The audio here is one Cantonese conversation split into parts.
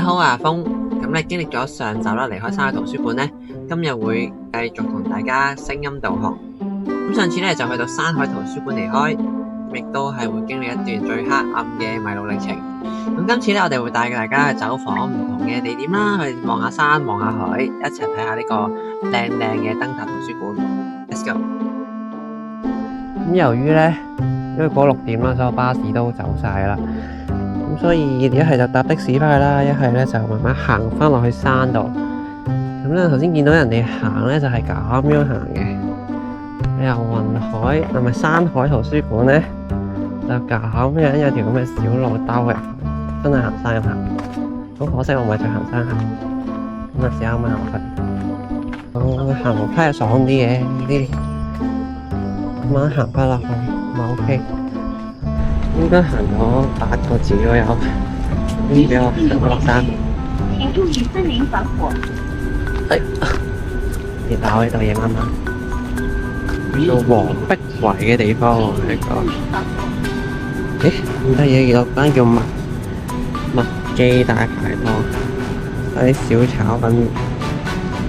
家好啊，峰。咁咧經歷咗上集啦，離開山海圖書館咧，今日會繼續同大家聲音導航。咁上次咧就去到山海圖書館離開，亦都係會經歷一段最黑暗嘅迷路歷程。咁今次咧，我哋會帶大家去走訪唔同嘅地點啦，去望下山、望下海，一齊睇下呢個靚靚嘅燈塔圖書館。Let's go！ 咁由於咧，因為過6點啦，所有巴士都走晒啦。咁所以一係就搭的士翻去啦，一係咧就慢慢行翻落去山度。咁咧頭先見到人哋行咧就係咁樣行嘅，由雲海係咪山海圖書館咧就咁樣有條咁嘅小路兜嘅，真係行山咁行。好可惜我唔係再行山行，咁啊試下啱啱行落去。行樓梯係爽啲嘅，呢啲慢慢行翻落去咪 OK。應該行咗8個字左右，呢俾我上落山。請注意森林防火。熱鬧喺度夜晚晚，到黃碧圍嘅地方喎呢個。咁得嘢，有間叫麥記大排檔，有啲小炒粉，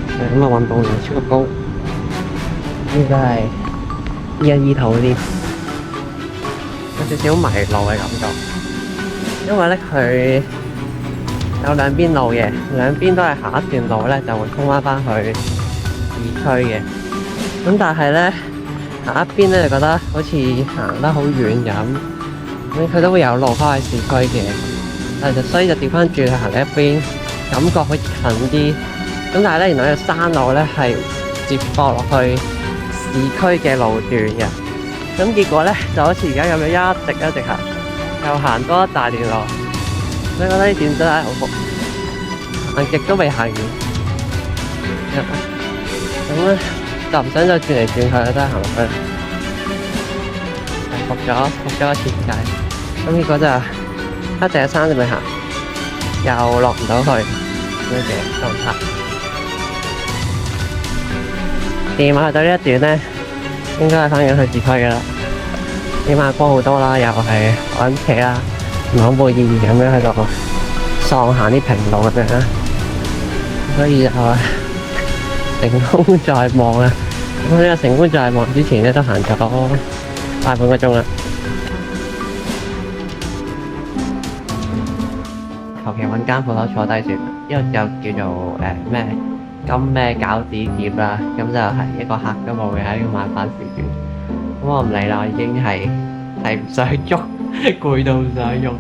咁啊運動量超級高。呢個係依頭嗰啲。有少少迷路嘅感覺，因為咧佢有兩邊路嘅，兩邊都係下一段路咧就會通翻去市區嘅。咁但係咧下一邊咧就覺得好似行得好遠咁，咁佢都會有路翻去市區嘅，但係所以就調翻轉去行另一邊，感覺好似近啲。咁但係咧原來個山路咧係接駁落去市區嘅路段嘅。咁結果咧就好似而家咁樣一直行，又行多一大段路，所以覺得呢段真係好服，行極都未行完。咁咧就唔想再轉嚟轉去啦，都係行落去。服咗個設計，咁結果就一直喺山上面行，又落唔到去呢嘅狀態。電話去到呢一段咧，應該係翻緊去市區嘅啦，起碼光好多啦，又係揾車啦，唔係好冇意義咁樣喺度喪行啲平路咁樣啦，所以就成功在望啦。咁呢個成功在望之前咧都行咗大半個鐘啦。求其揾間鋪頭坐低算，呢個就叫做咩？金咩餃子店啦，咁就係一個客都冇嘅喺呢個晚飯時段。咁我唔理啦，我已經係唔想喐，攰到唔想喐。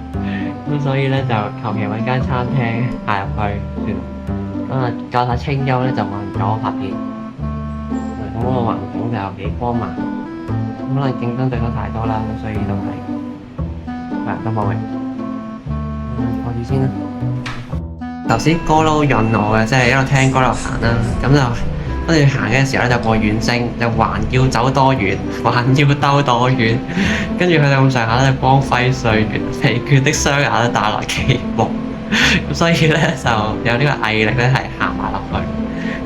咁所以咧就求其揾間餐廳行入去算。咁啊較下清幽咧就慢咗拍片。咁個環境就幾光猛，可能競爭對手太多啦，咁所以都係都冇嘅。坐住先啦。頭先歌都潤我嘅，即係一路聽歌一路行啦。咁就跟住行嘅時候咧，就播遠征，就還要走多遠，還要兜多遠。跟住佢哋咁上下咧，光輝歲月，疲倦的雙眼都帶來期望。咁所以咧就有呢個毅力咧，係行埋落去。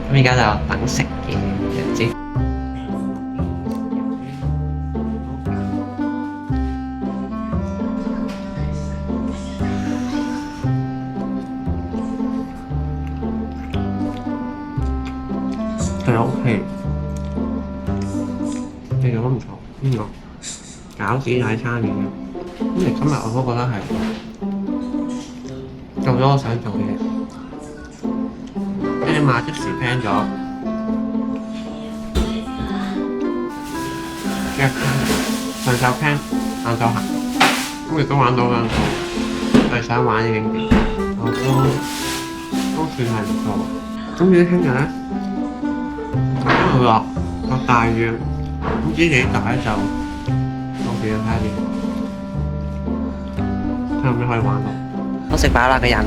咁而家就等食嘅日子。係 OK， 其實都唔錯。呢個餃子奶餐麵嘅，咁今日我都覺得係做咗我想做嘅嘢。起碼即時 plan 咗嘅上晝 plan，晏晝行，咁亦都玩到兩套我哋想玩嘅景點，我都算係唔錯。咁至於聽日咧？因為落大雨，唔知幾大就到時要睇下點，睇下有咩可以玩到。我食飽啦，個人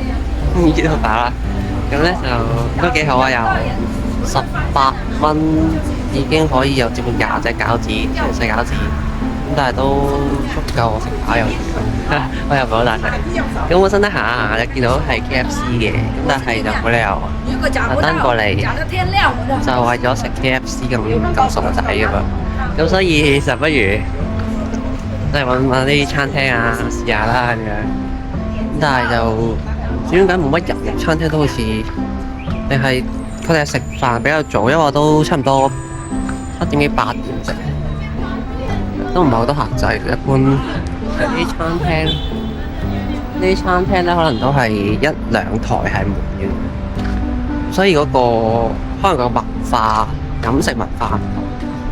已經好飽啦。咁咧就都幾好啊，又18蚊已經可以有接近20隻餃子，全細餃子。咁但係都足夠我食飽又我又唔係好大食。咁本身咧行下行下就見到係 KFC 嘅，咁但係就冇理由特登過嚟就為咗食 KFC 咁傻仔㗎嘛。咁所以就不如即係揾啲餐廳啊試下啦咁樣。咁但係就唔點解冇乜人？餐廳都好似，定係佢哋係食飯比較早，因為我都差唔多7點幾8點食，都唔係好多客仔。一般呢啲餐廳咧，可能都係1、2台係滿嘅，所以嗰個可能個文化飲食文化唔同。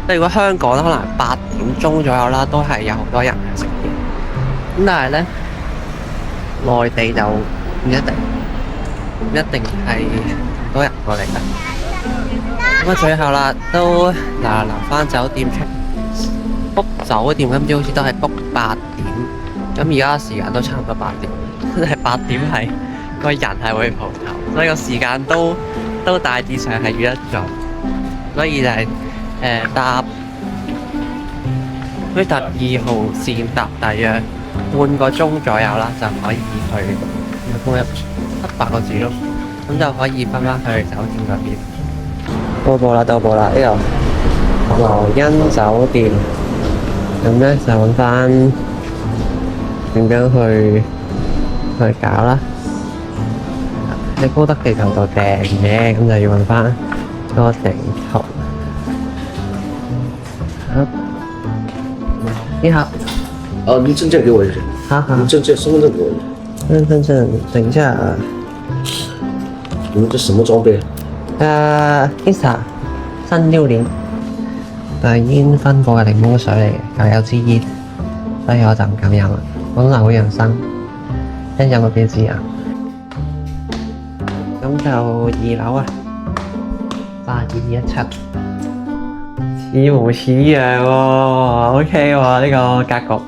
即係如果香港咧，可能8點鐘左右啦，都係有好多人去食嘢。咁但係咧，內地就唔一定係咁多人過嚟嘅。咁啊，最後啦，都嗱返酒店book酒店，今朝好似都係 book 8點。咁而家時間都差唔多8點，真係8點係個人係會蒲頭，所以個時間都大致上係約得咗。所以就係搭2號線搭大約半個鐘左右啦，就可以去7-8個字咯，咁就可以翻去酒店嗰邊。到埗啦，呢度萊茵酒店，咁咧就揾翻點樣去搞啦。喺高德地球度訂嘅，咁就要揾翻個地圖。你好。您证件给我一下。好。您证件、身份证给我一下。身份证，等一下啊。你们这什么裝備？Insta 360，係煙熏過嘅檸檬水嚟嘅，又有支煙，所以我就唔敢飲啦。本來好養生，一飲就變支啊。咁就2樓啊，8217。似模似樣喎，OK 喎呢個格局。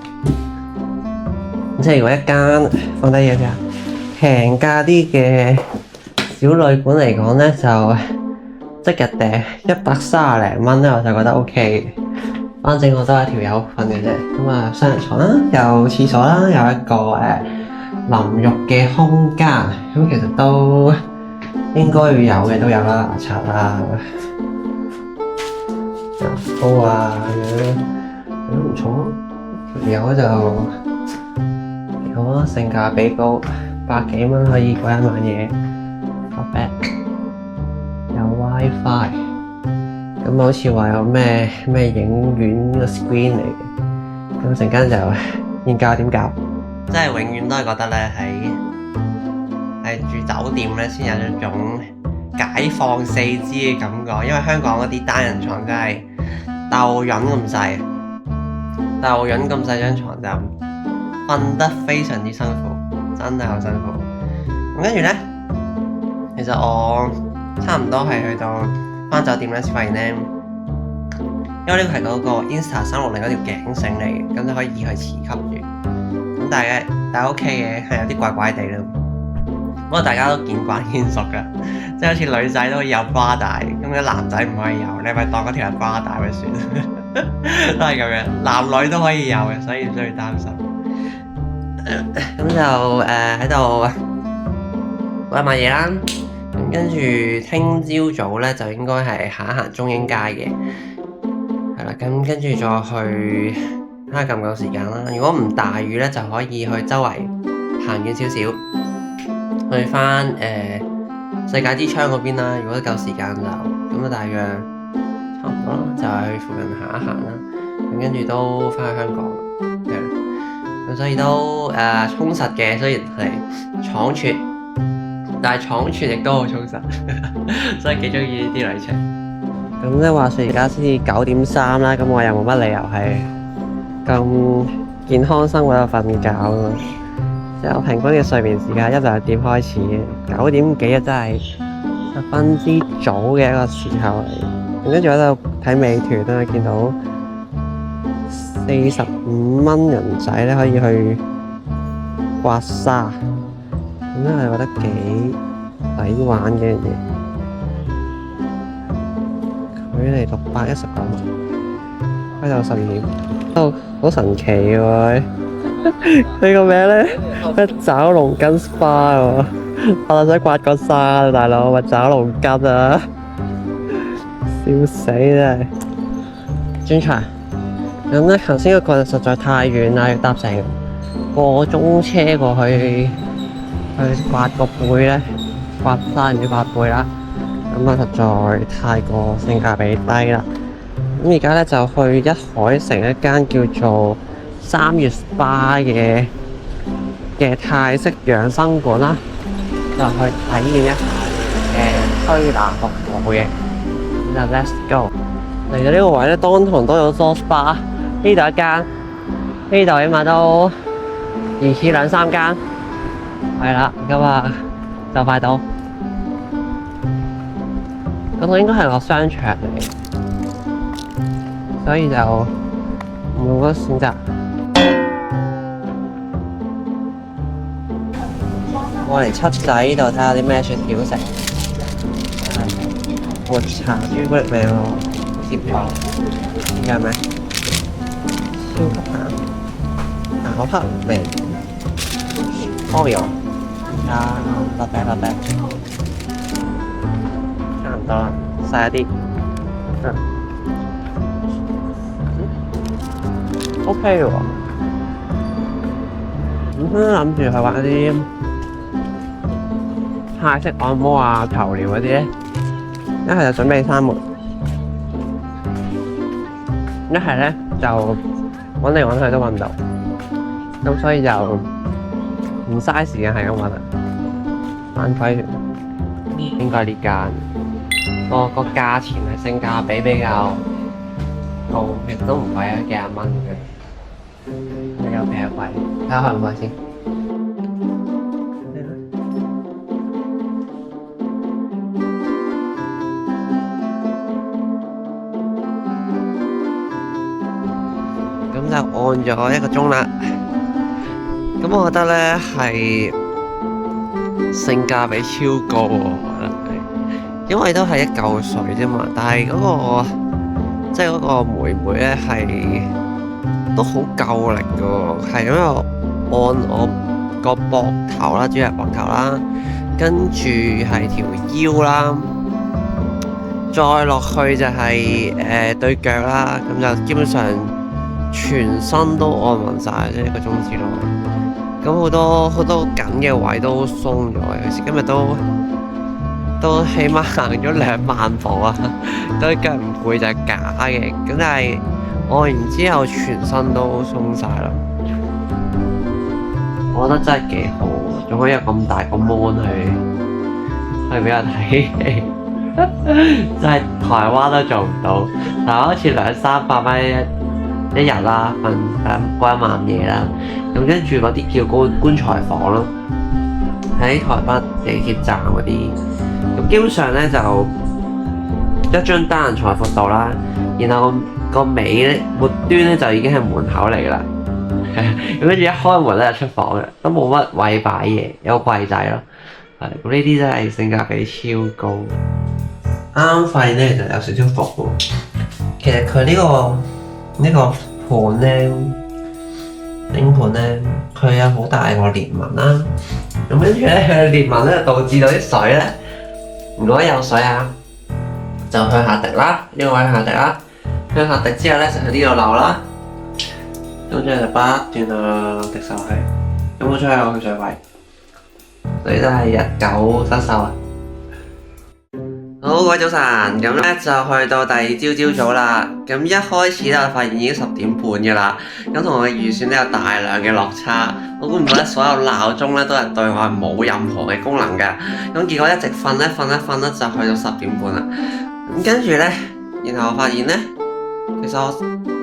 即係如果一間放低嘢先啊，平價啲嘅小旅館嚟講咧，就即日訂130零蚊咧，我就覺得 OK。反正我都係條友瞓嘅啫，咁啊雙人床啦，有廁所啦，有一個淋浴嘅空間，咁其實都應該要有嘅都有啦，牙刷啊、牙膏啊咁樣，都唔錯。條友就幾好啊，性價比高，100幾蚊可以過1晚嘢。個 bed 有 WiFi， 咁好似話有咩影院個 screen 嚟嘅，咁陣間就研究點搞。真係永遠都係覺得咧喺住酒店咧先有一種解放四肢嘅感覺，因為香港嗰啲單人床真係豆潤咁細，張床就瞓得非常之辛苦，真係好辛苦。咁跟住咧，其實我差唔多係去到返酒店咧先發現咧，因為呢個係嗰個 Insta 360嗰條頸繩嚟嘅，咁就可以以佢磁吸住。咁但係 OK 嘅，係有啲怪怪地咯。不過大家都見慣見熟㗎，即係好似女仔都可以有 bra 帶，咁啲男仔唔可以有，你咪當嗰條係 bra 帶咪算，都係咁樣，男女都可以有嘅，所以唔需要擔心。咁就喺度玩埋嘢啦。咁跟住聽朝早咧就應該係行一行中英街嘅，係啦。咁跟住再去睇下夠唔夠時間啦。如果唔大雨咧，就可以去周圍行遠少少，去返世界之窗嗰邊啦。如果夠時間就咁啊，大約差唔多啦，就係去附近行一行啦。咁跟住都返去香港，咁所以都充實嘅，雖然係倉促，但係倉促亦都好充實，所以幾中意呢啲旅程。咁咧話說而家先至9點3啦，咁我又冇乜理由係咁健康生活喺度瞓覺啊嘛。即係我平均嘅睡眠時間1、2點開始，9點幾啊，真係十分之早嘅一個時候嚟。咁跟住喺度睇美團啦，見到45蚊人仔咧可以去刮痧，咁咧係覺得幾抵玩嘅嘢。距離619蚊，開到12點，都好神奇喎！佢個名咧咩爪龍筋 SPA 喎，我就想刮個痧，大佬咪爪龍筋啊！笑死真係。專場咁咧，頭先嗰個實在太遠啦，要搭成個鐘車過去去刮個背咧，刮山要刮背啦。咁啊，實在太過性價比低啦。咁而家咧就去一海城一間叫做3月 SPA 嘅泰式養生館啦，就去體驗一下推拿服務嘅。咁就 Let's go！ 嚟到呢個位咧，當堂都有多 SPA， 呢度一間，呢度起碼都2至3間，係啦，咁啊就快到。嗰度應該係個商場嚟，所以就冇乜選擇。我嚟七仔呢度睇下啲咩雪條食。抹茶朱古力味喎，接棒，呢個係咩？超級棒，巧克味，Oreo，啊，落餅，差唔多啦，細一啲，OK 喎。諗住去玩啲泰式按摩啊、頭療嗰啲咧。一係就準備3門，一係咧就揾嚟揾去都揾唔到，咁所以就唔嘥時間係咁揾啦。反饋應該呢間個價錢係性價比比較高，亦都唔貴啊，幾廿蚊嘅，比較平貴。睇下開唔開先。咁就按咗1個鐘啦。咁我覺得咧係性價比超高喎，我覺得係，因為都係1嚿水啫嘛。但係嗰個即係嗰個妹妹咧係都好夠力㗎喎，係咁樣按我個膊頭啦，主要係膊頭啦，跟住係條腰啦，再落去就係對腳啦，咁就基本上全身都按勻晒，即係1個鐘之內。咁好多緊嘅位都鬆咗，尤其是今日都起碼行咗2萬步啊，對腳唔攰就係假嘅。咁但係按完之後全身都鬆晒啦，我覺得真係幾好，仲可以有咁大個 mon 去俾我睇戲，真係台灣都做唔到。但係好似200-300蚊一日啦，瞓嗰1晚夜啦，咁跟住嗰啲叫棺材房咯，喺台北地鐵站嗰啲，咁基本上咧就一張單人床闊度啦，然後個尾咧末端咧就已經係門口嚟㗎啦，咁跟住一開門咧就出房嘅，都冇乜位擺嘢，有個櫃仔咯，係咁呢啲真係性價比超高。啱啱發現咧其實有少少伏喎，其實佢呢個盤咧，頂盤咧，佢有好大個裂紋啦。咁跟住咧，佢裂紋咧導致到啲水咧，如果有水啊，就向下滴啦，呢個位向下滴啦，向下滴之後咧就去呢度流啦，咁之後就不斷滴上去，咁好彩有去水位，所以都係日久失修啊。好，各位早晨，咁咧就去到第2朝早啦。咁一開始咧，我發現已經10點半嘅啦。咁同我嘅預算都有大量嘅落差。我估唔到咧，所有鬧鐘咧都係對我係冇任何嘅功能嘅。咁結果一直瞓咧，瞓就去到10點半啦。咁跟住咧，然後我發現咧，其實我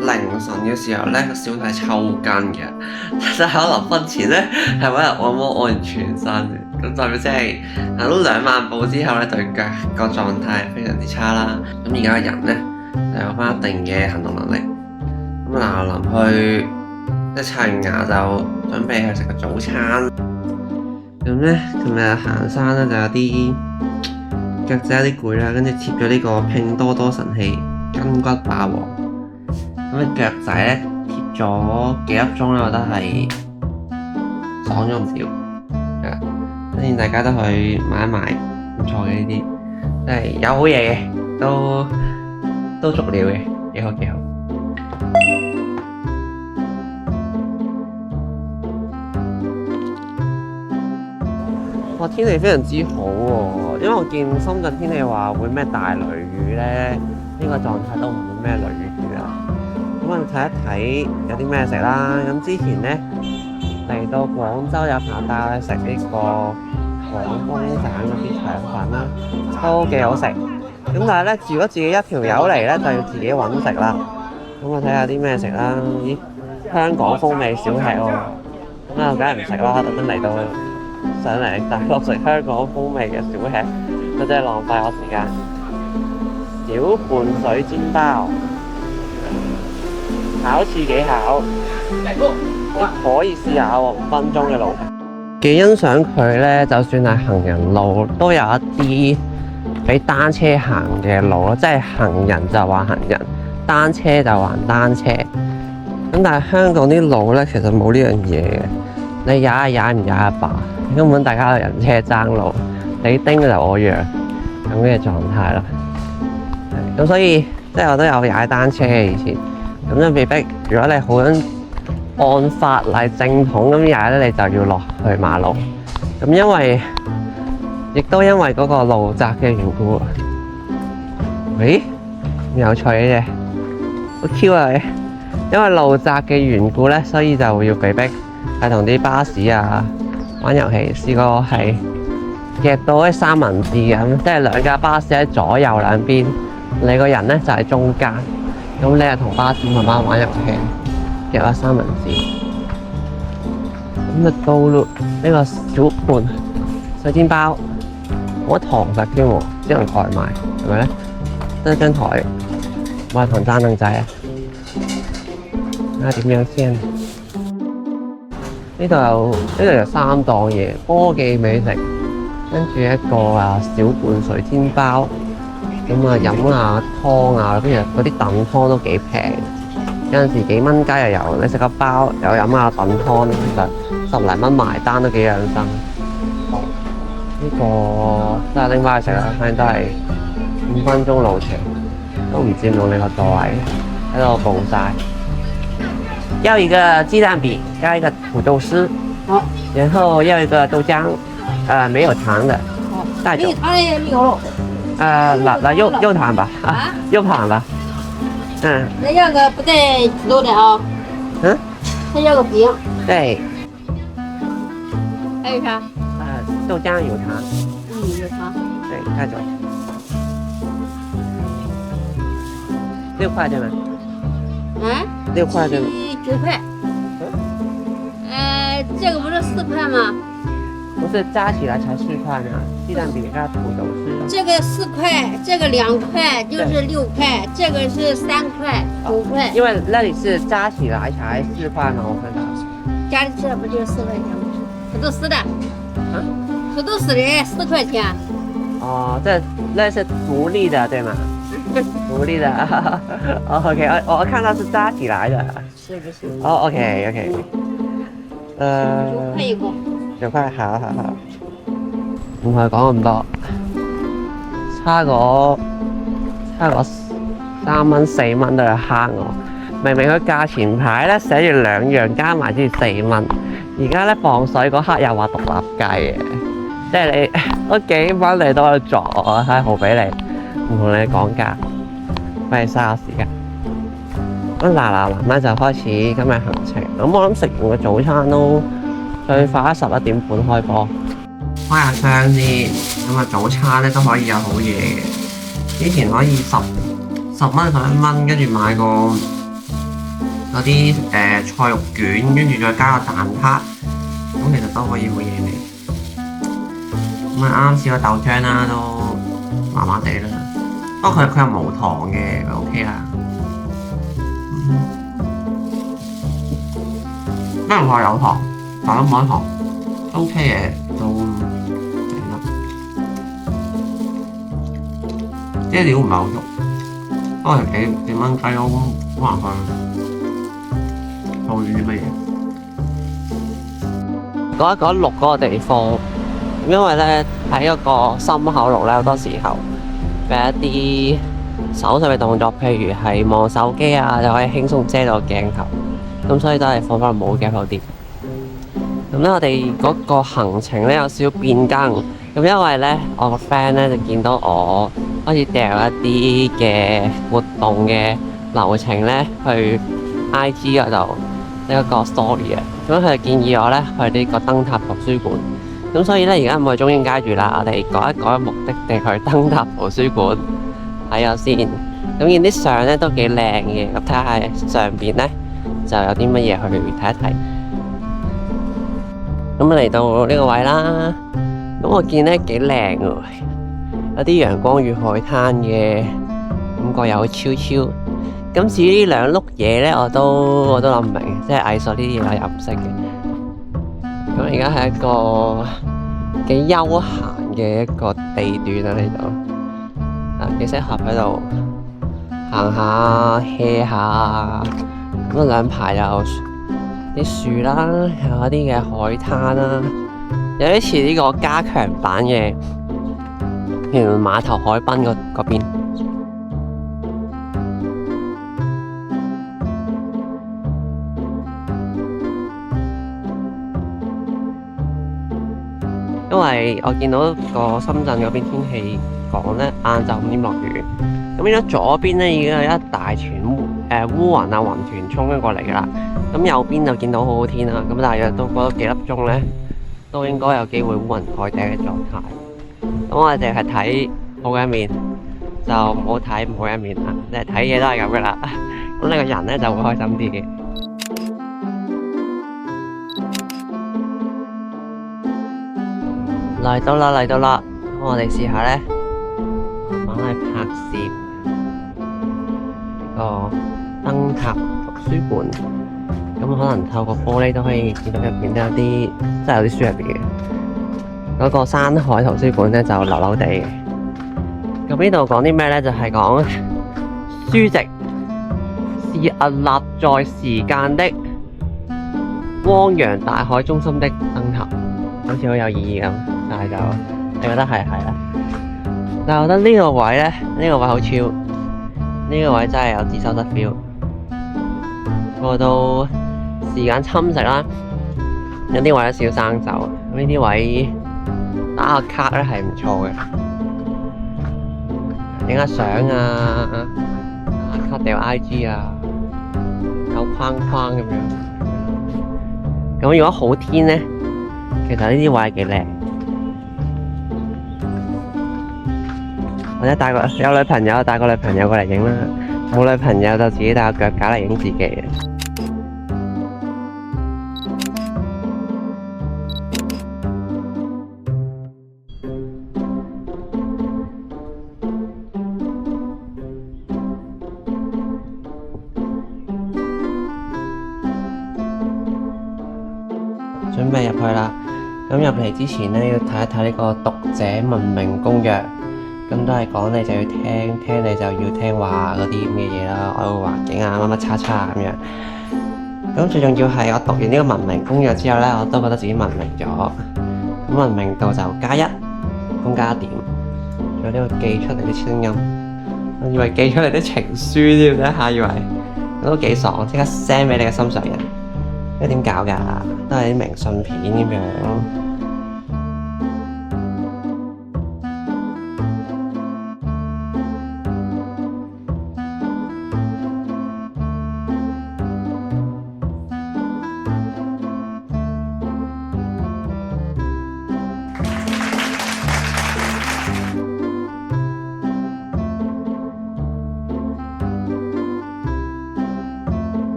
凌晨嘅時候咧個小腿抽筋嘅，但係我臨瞓前咧係揾人按摩按完全身嘅。咁代表即係行到2萬步之後咧，對腳個狀態非常之差啦。咁而家嘅人咧就有翻一定嘅行動能力。咁嗱，臨去即係刷完牙就準備去食個早餐。咁咧，琴日行山咧就有啲腳仔有啲攰啦，跟住貼咗呢個拼多多神器筋骨霸王。咁啲腳仔咧貼咗幾粒鐘咧，我覺得係爽咗唔少。所以大家都去買一買，唔錯嘅呢啲，即係有好嘢嘅，都足料嘅，幾好。哇！天氣非常之好喎，因為我見深圳天氣話會咩大雷雨咧，呢個狀態都唔會咩雷雨啊。咁我哋睇一睇有啲咩食啦。咁之前咧嚟到廣州有朋友帶我去食呢個廣東省嗰啲腸粉啦，都幾好食。咁但係咧，如果自己一條友嚟咧，就要自己揾食啦。咁我睇下啲咩食啦。咦，香港風味小吃喎，咁啊梗係唔食啦，特登嚟到上嚟大陸食香港風味嘅小吃，我真係浪費我時間。小拌水煎包，考試幾考，可以試下喎，5分鐘嘅路程。幾欣賞佢咧，就算係行人路都有一啲俾單車行嘅路咯，即係行人就話行人，單車就話單車。咁但係香港啲路咧，其實冇呢樣嘢嘅，你踩踩唔踩阿爸，根本大家都人車爭路，你叮就我讓咁嘅狀態啦。咁所以即係我都有踩單車嘅以前，咁就被逼，如果你好想按法例正統咁踩咧，你就要落去馬路。咁亦都因為嗰個路窄嘅緣故，咦，有趣嘅，好 Q 啊你！因為路窄嘅緣故咧，所以就要被逼係同啲巴士啊玩遊戲。試過係夾到啲三文治咁，即係兩架巴士喺左右兩邊，你個人咧就喺中間，咁你係同巴士慢慢玩遊戲，夾下三文治。咁就到呢個小拌水煎包，冇乜堂食添喎，只能外賣，係咪咧？得一張台，冇人同爭凳仔啊！睇下點樣先？呢度有3檔嘢，科技美食，跟住一個小拌水煎包，咁飲下湯啊，跟住嗰啲燉湯都幾平，有陣時幾蚊雞又有，你食個包又飲下燉湯，其實10零蚊埋單都幾養生。呢個真係拎翻去食啦，反正都係5分鐘路程，都唔佔用你個座位，喺度蹦晒。要一個雞蛋餅，加一個土豆絲，好，然後要一個豆漿，沒有糖的，帶走。没有糖的也没有肉。那有糖吧？啊，有糖吧？嗯。那要个不带土豆的啊。嗯。再要个饼。对。还有啥？豆漿有糖。有糖。對，帶走。6塊對嗎？6塊對嗎？9塊。這個不是4塊嗎？不是加起來才4塊呢，雞蛋餅加土豆絲。這個4塊，這個2塊就是6塊，這個是3塊9塊。因為那裡是加起來才4塊嘛，我看到。家裡這不就是4塊錢嗎？土豆絲的。啊？土豆絲的4塊錢。哦，那是獨立的對嗎？獨立的。哦 OK， 我看到是加起來的。是不是？哦 OK。9塊一個。9塊，好。唔係講咁多，差個3蚊4蚊都係蝦我。明明佢價錢牌咧寫住2樣加埋先4蚊，而家咧放水嗰刻又話獨立計嘅，即係你嗰幾蚊你都喺度作我，睇豪俾你，唔同你講價，費事嘥我時間。咁嗱咧就開始今日行程。咁我諗食完個早餐都最快11點半開波。開下箱先，咁早餐咧都可以有好嘢嘅。以前可以10蚊11蚊，跟住買個嗰啲菜肉卷，跟住再加個蛋撻，咁其實都可以好嘢味。咁啱試個豆漿啦，都麻麻地啦。不過佢又冇糖嘅，就 OK 啦。因為話有糖，但都冇糖 ，OK 嘅都頂得。啲料唔係好熟，不過幾蚊雞都好難去做啲乜嘢。講一講錄嗰個地方，因為咧喺嗰個心口錄咧，好多時候嘅一啲手勢嘅動作，譬如係望手機啊，就可以輕鬆遮到鏡頭。咁所以都係放翻冇嘅好啲。咁咧，我哋嗰個行程咧有少少變更。咁因為咧，我個 friend 咧就見到我開始掉一啲嘅活動嘅流程咧去 IG 嗰度呢一個 story 啊。咁佢就建議我咧去呢個燈塔圖書館。咁所以咧，而家唔去中英街住啦，我哋改一改目的地去燈塔圖書館睇下先。咁見啲相咧都幾靚嘅，咁睇下上邊咧就有啲乜嘢去睇一睇。咁嚟到呢個位啦，咁我見咧幾靚喎，有啲陽光與海灘嘅感覺又好超超。咁至於呢兩碌嘢咧，我都諗唔明，即係藝術呢啲嘢我又唔識嘅。咁而家係一個幾休閒嘅一個地段啊，呢度啊幾適合喺度行下 hea 下。咁兩排有啲樹啦，有一啲嘅海灘啦，有啲似呢個加強版嘅屯門碼頭海濱嗰邊。因為我見到個深圳嗰邊天氣講咧，晏晝5點落雨。咁變咗左邊咧已經有一大團烏雲啊雲團衝咗過嚟㗎啦。咁右邊就見到好好天啦。咁大約到過咗幾粒鐘咧，都應該有機會烏雲蓋頂嘅狀態。咁我哋淨係睇好嘅一面，就唔好睇唔好嘅一面啦。即係睇嘢都係咁㗎啦。咁你個人咧就會開心啲嘅。嚟到啦！咁我哋試下咧，慢慢去拍攝呢個燈塔圖書館。咁可能透過玻璃都可以見到入邊都有啲，真係有啲書入邊嘅。嗰個山海圖書館咧就流流地嘅。咁呢度講啲咩咧？就係講書籍是屹立在時間的汪洋大海中心的燈塔，好似好有意義咁。但係就你覺得係啦，但係我覺得呢個位咧，呢個位好超，呢個位真係有自修室 feel。不過都時間侵蝕啦，有啲位有少少生鏽，咁呢啲位打個卡咧係唔錯嘅，影下相啊，打下卡掉 IG 啊，有框框咁樣。咁如果好天咧，其實呢啲位幾靚。或者有女朋友帶個女朋友過嚟影啦，冇女朋友就自己帶個腳架嚟影自己嘅。準備入去啦，咁入嚟之前呢，要睇一睇呢個讀者文明公約。咁都係講你就要聽你就要聽話嗰啲咁嘅嘢啦，愛護環境啊乜乜叉叉咁樣。咁最重要係我讀完呢個文明公約之後咧，我都覺得自己文明咗。咁文明度就+1，公加1點。仲有呢個寄出嚟啲聲音，我以為寄出嚟啲情書添，一下以為都幾爽，即刻 send 俾你嘅心上人。呢點搞㗎？都係啲明信片咁樣。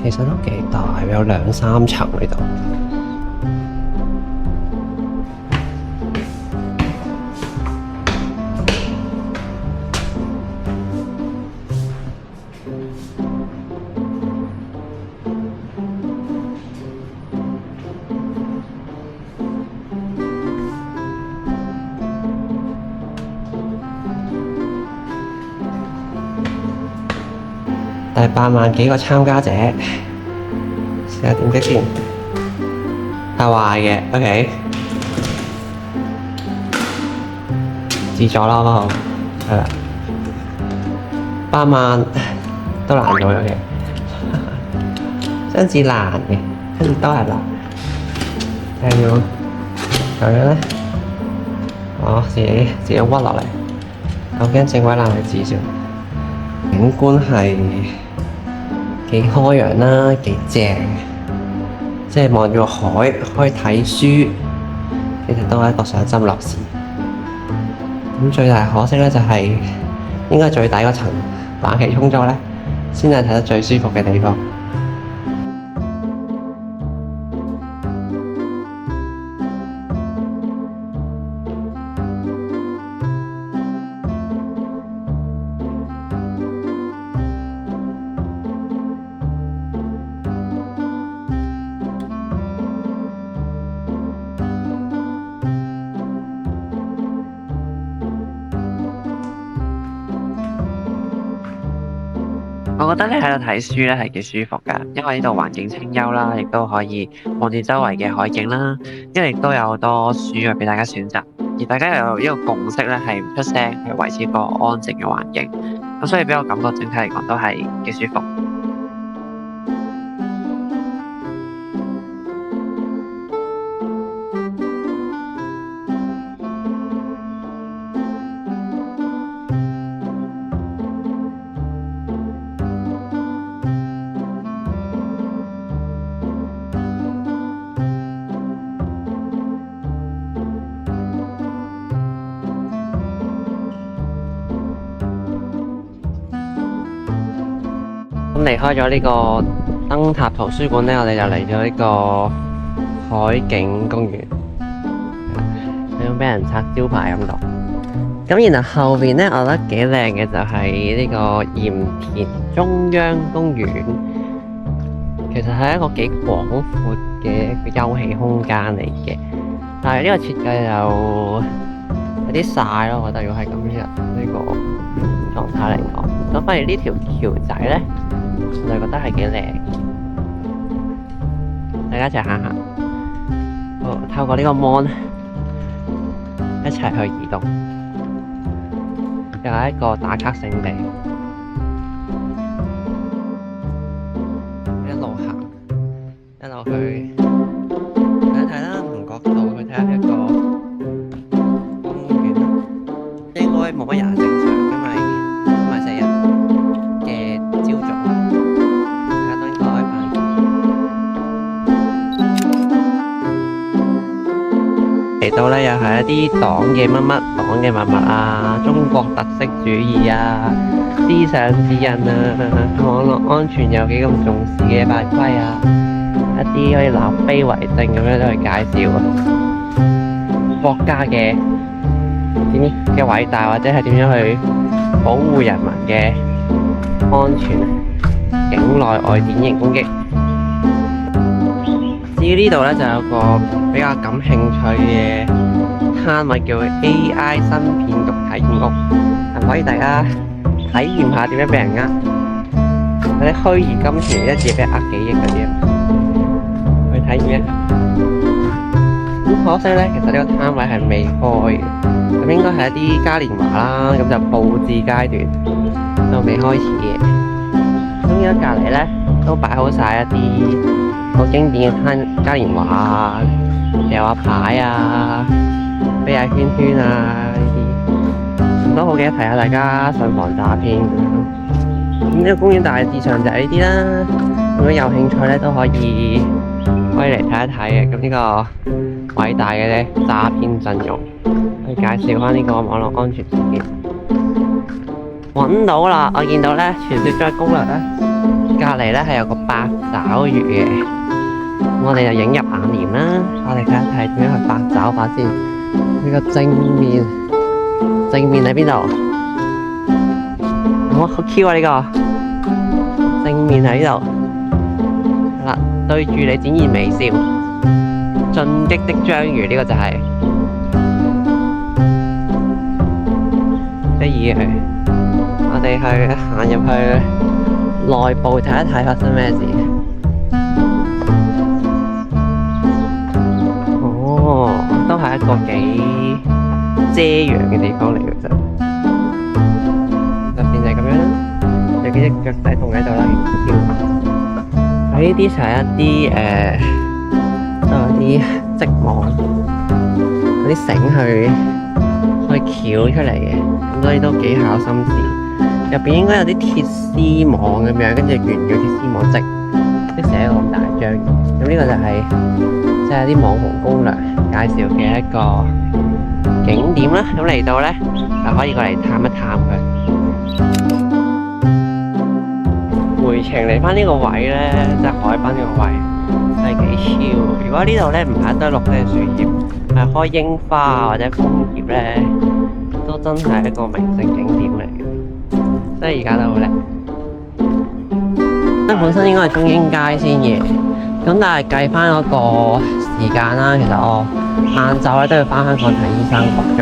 其實都幾大，有2、3層喺度。第8萬幾個參加者，試下點擊先。係壞嘅 ，OK。自助啦，好唔好？係啦，8萬都難做嘅，張紙爛嘅，跟住都係爛，係要咁樣咧，我自己屈落嚟，我驚整鬼爛佢紙先。景觀係幾開揚啦，幾正，即係望住個海可以睇書，其實都係一個賞心樂事。咁最大可惜咧就係應該最底嗰層冷氣充足咧，先係睇得最舒服嘅地方。我覺得咧喺度睇書咧係幾舒服㗎，因為呢度環境清幽啦，亦都可以望住周圍嘅海景啦，因為亦都有好多書俾大家選擇，而大家又有呢個共識咧係唔出聲，去維持一個安靜嘅環境，咁所以俾我感覺整體嚟講都係幾舒服。咁離開咗呢個燈塔圖書館呢，我哋就嚟咗呢個海景公園，有俾人拆招牌咁度。咁然後後邊呢，我覺得幾靚嘅就係呢個鹽田中央公園，其實係一個幾廣闊嘅一個休憩空間嚟嘅，但係呢個設計又有啲晒咯，我覺得如果係咁樣呢個狀態嚟講，咁反而呢條橋仔呢，我就覺得係幾靚，大家一齊行行。透過呢個 mon 一齊去移動，又係一個打卡勝地。一路行，一路去睇一睇啦，唔同角度去睇下一個公園啦。應該冇乜人係正常，因為唔係成日嘅朝早。嚟到咧又係一啲黨嘅乜乜黨嘅物啊，中國特色主義啊，思想指引啊，網絡安全有幾咁重視嘅法規啊，一啲可以立碑為證咁樣都去介紹啊，國家嘅點嘅偉大或者係點樣去保護人民嘅安全，境內外典型攻擊。至於呢度咧就有個比較感興趣嘅攤位，叫 AI 新騙局體驗屋，係可以大家體驗下點樣俾人嗰啲虛擬金錢一次俾人幾億嗰啲，去體驗一下。咁可惜咧，其實呢個攤位係未開嘅，咁應該係一啲嘉年華啦，咁就佈置階段，就未開始嘅。咁而家隔離咧都擺好晒一啲好經典嘅嘉年華啊，又有牌啊，飛下圈圈啊呢啲，都好記得提下大家慎防詐騙。咁呢個公園大致上就係呢啲啦。如果有興趣咧，都可以嚟睇一睇嘅。咁呢個偉大嘅咧詐騙陣容，去介紹翻呢個網絡安全事件。揾到啦！我見到咧傳説中嘅攻略咧，隔離咧係有個八爪魚嘅。我哋就影入眼簾啦，我哋睇一睇點樣去八爪法先。呢個正面喺邊度？好 Q 啊！呢個正面喺呢度，係啦，對住你展現微笑，進擊的章魚呢個就係得意嘅。我哋去行入去內部睇一睇發生咩事。都係一個幾遮陽嘅地方嚟嘅啫。入邊就係咁樣啦，有幾隻腳仔棟喺度啦，跳舞。呢啲就係一啲都有啲織網，嗰啲繩去翹出嚟嘅，咁所以都幾考心思。入邊應該有啲鐵絲網咁樣，跟住沿住鐵絲網織成一個咁大張。咁呢個就係即係啲網紅攻略介紹嘅一個景點啦。咁嚟到咧就可以過嚟探一探佢。回程嚟翻呢個位咧，即係海濱呢個位，真係幾超。如果呢度咧唔係一堆綠色嘅樹葉，係開櫻花或者楓葉咧，都真係一個名勝景點嚟嘅。即係而家都好靚。即係本身應該係中英街先嘅，咁但係計翻嗰個時間啦，其實我晏晝咧都要翻香港睇醫生復咗。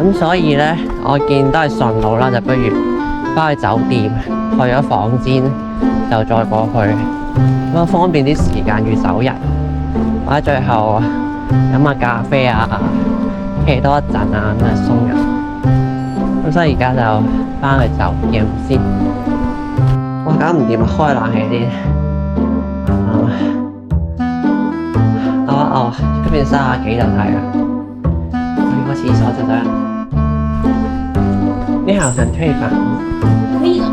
咁所以咧，我見都係順路啦，就不如翻去酒店，去咗房間就再過去，咁方便啲時間預走人，或者最後飲下咖啡啊，企多一陣啊，咁就鬆人。咁所以而家就翻去酒店先。哇，搞唔掂啊！開冷氣先。出邊30幾度太陽，去個廁所就得。你好，想退房？可以的。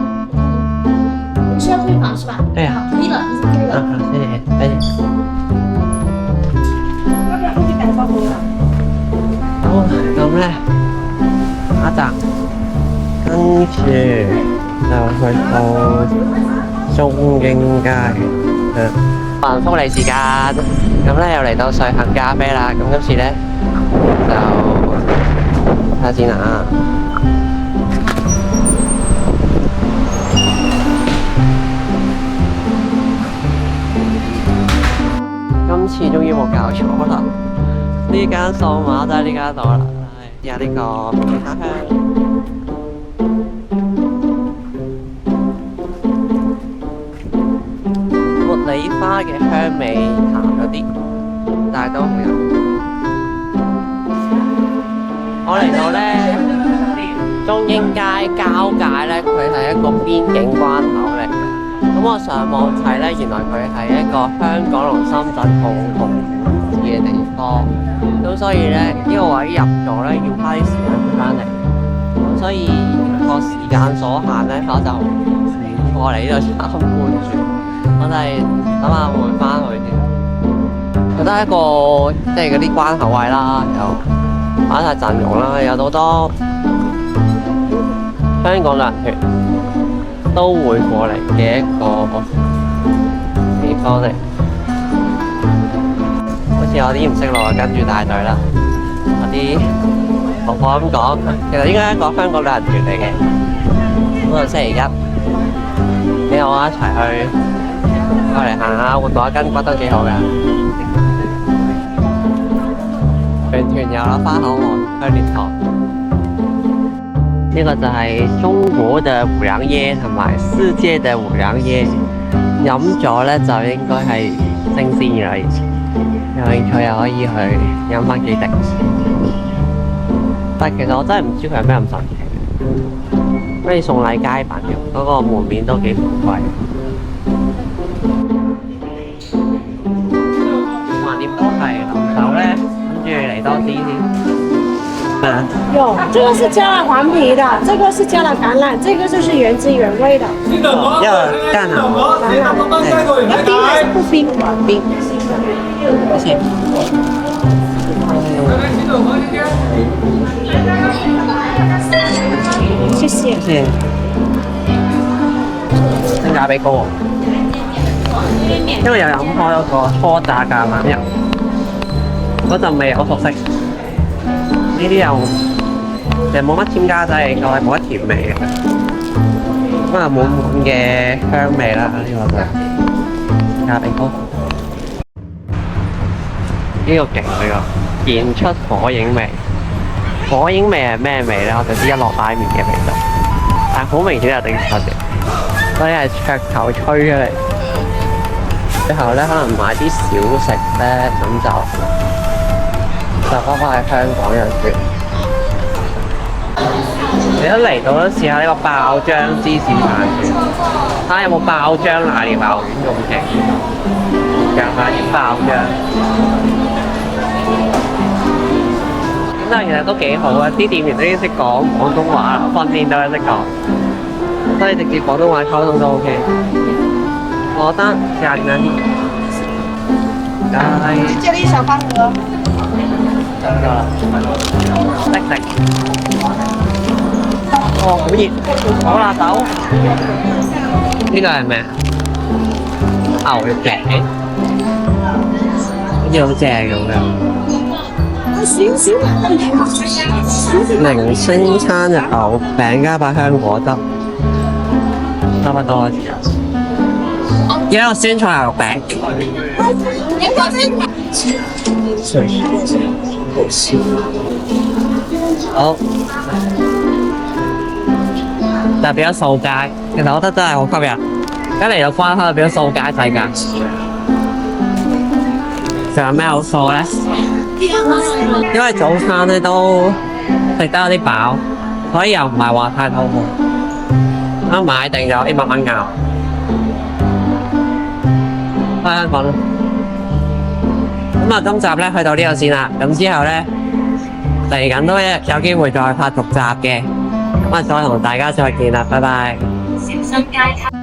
你是要退房是吧？对啊。好，可以了，已经可以了。好，謝謝，再見。要不要回去改包裹了？好，咁咧，下一站，跟住就去到中英街。還福利時間，咁咧又嚟到瑞幸咖啡啦。咁今次咧就睇下先啊。今次終於冇搞錯啦，呢間數碼就喺呢間度啦。有呢個玫瑰花香。茉莉花嘅香味淡咗啲，但係都好飲。我嚟到咧中英街交界咧，佢係一個邊境關口嚟嘅。咁我上網睇咧，原來佢係一個香港同深圳共同管治嘅地方。咁所以咧呢個位入咗咧要花啲時間出翻嚟。咁所以個時間所限咧，我就唔過嚟呢度參觀住。我哋諗下會翻去先，覺得一個即係嗰啲關口位啦，又玩晒陣容啦，有好多香港旅行團都會過嚟嘅一個地方嚟。好似有啲唔識路，跟住帶隊啦。有啲同我咁講，其實應該係一個香港旅行團嚟嘅。咁啊，星期一幾好啊，一齊去。過嚟行下，活動下筋骨都幾好㗎。全團遊啦，花口岸、香蓮塘。呢個就係中國嘅五糧液同埋世界嘅五糧液。飲咗咧就應該係升仙㗎啦，有興趣又可以去飲翻幾滴。但其實我真係唔知佢有咩咁神奇，好似送禮佳品咁，嗰個門面都幾富貴。都係臨手咧，跟住嚟多啲先。有，這個是加了黃皮的，這個是加了橄欖，這個就是原汁原味的。要橄欖，要冰還是不冰？冰。謝謝。謝謝。謝謝。性價比高喎。因為又飲開嗰個初榨橄欖油，嗰陣味好熟悉。呢啲又其實冇乜添加劑，又係冇乜甜味嘅，咁啊滿滿嘅香味啦。呢個就性價比高。呢個勁呢個，現出火影味。火影味係咩味咧？我就知一落拉麵嘅味道，但係好明顯係定出嘅，所以係噱頭吹出嚟。最後咧，可能買啲小食咧，咁就就翻返去香港人嘅。你一嚟到都試下呢個爆漿芝士飯團，睇下有冇爆漿奶料爆丸咁勁，夾下啲爆漿。咁但係其實都幾好啊！啲店員都已經識講廣東話啦，訓練到佢識講，所以直接廣東話溝通都 OK。我覺得價錢啲，这里小方盒。食食。哦，好熱，好辣手。呢個係咩啊？牛肉餅，好似好正咁樣。零星餐嘅牛餅加把香果汁，差唔多。一個酸菜牛肉餅。好。但係比較掃街，其實我覺得真係好吸引。一嚟到關口就變咗掃街世界。仲有咩好掃咧？因為早餐咧都食得有啲飽，所以又唔係話太肚餓。啱買定咗100蚊牛。翻香港啦。咁啊，今集咧去到呢度先啦。咁之後咧嚟緊都有機會再拍續集嘅。咁啊，再同大家再見啦，拜拜。小心街頭。